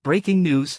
Breaking news.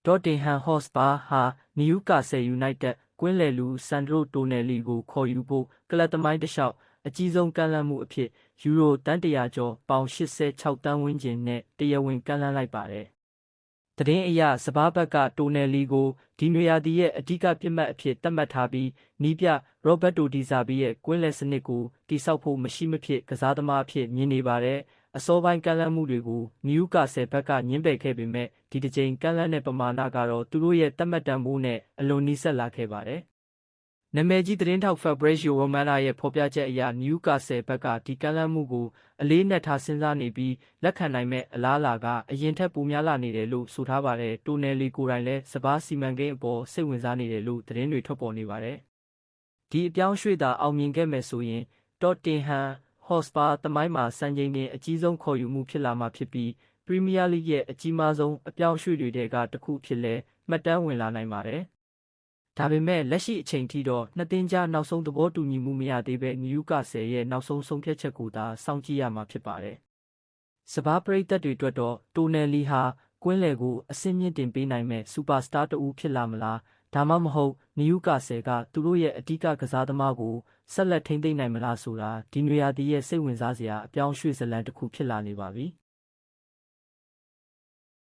ဒေါ်တင်ဟန်ဟော့စပါဟာနယူကာဆယ်ယူနိုက်တက်ကွင်းလယ်လူဆန်ဒရိုတိုနယ်လီကိုခေါ်ယူဖို့ကလပ်သမိုင်းတစ်လျှောက်အကြီးဆုံးကမ်းလှမ်းမှုအဖြစ်ယူရိုတန်း100ကျော်ပေါင်86တန်းဝန်းကျင်နဲ့တရားဝင်ကမ်းလှမ်းလိုက်ပါတယ်။သတင်းအရစပါးဘက်ကတိုနယ်လီကိုဒီနွေရာသီရဲ့အဓိကပြစ်မှတ်အဖြစ်သတ်မှတ်ထားပြီးနီးပြရောဘတ်တိုဒီဇာဘီရဲ့ကွင်းလယ်စနစ်ကိုတိစောက်ဖို့မရှိမဖြစ်ကစားသမားအဖြစ်မြင်နေပါတယ်။အစောပိုင်းကမ်းလှမ်းမှုတွေကိုနယူကာဆယ်ဘက်ကညှင်းပယ်ခဲ့ပေမဲ့ဒီတစ်ကြိမ်ကမ်းလှမ်းတဲ့ပမာဏကတော့သူတို့ရဲ့သတ်မှတ်တန်ဖိုးနဲ့အလွန်နီးစပ်လာခဲ့ပါတယ်။နာမည်ကြီးသတင်းထောက် Fabrizio Romano ရဲ့ဖော်ပြချက်အရနယူကာဆယ်ဘက်ကဒီကမ်းလှမ်းမှုကိုအလေးနက်ထားစဉ်းစားနေပြီးလက်ခံနိုင်မဲ့အလားအလာကအရင်ထက်ပိုများလာနေတယ်လို့ဆိုထားပါတယ်။တိုနယ်လီကိုယ်တိုင်လည်းစပါးစီမံကိန်းအပေါ်စိတ်ဝင်စားနေတယ်လို့သတင်းတွေထွက်ပေါ်နေပါတယ်။ဒီအပြောင်းရွှေ့တာအောင်မြင်ခဲ့မယ်ဆိုရင်ဒေါ်တင်ဟန်ဟော့စပါသမိုင်းမှာစံချိန်တင်အကြီးဆုံးခေါ်ယူမှုဖြစ်လာမှာဖြစ်ပြီးပရီးမီးယားလိရဲ့အကြီးမားဆုံးအပြောင်းရွှေ့တွေကတစ်ခုဖြစ်လဲမှတ်တမ်းဝင်လာနိုင်ပါတယ်။ဒါပေမဲ့လက်ရှိအချိန်ထိတော့နှစ်သင်းကြားနောက်ဆုံးသဘောတူညီမှုမရသေးပဲနယူကာဆယ်ရဲ့နောက်ဆုံးဆုံးဖြတ်ချက်ကိုသာစောင့်ကြည့်ရမှာဖြစ်ပါတယ်။စပါးပရိသတ်တွေအတွက်တော့တိုနယ်လီဟာကွင်းလယ်ကိုအဆင့်မြင့်တင်ပေးနိုင်မဲ့စူပါစတာတဦးဖြစ်လာမလားဒါမှမဟုတ်နယူကာဆယ်ကသူတို့ရဲ့အဓိကကစားသမားကိုဆက်လက်ထိန်းသိမ်းနိုင်မလားဆိုတာဒီနွေရာသီရဲ့စိတ်ဝင်စားစရာအပြောင်းရွှေ့ဇလံတစ်ခုဖြစ်လာနေပါပြီ။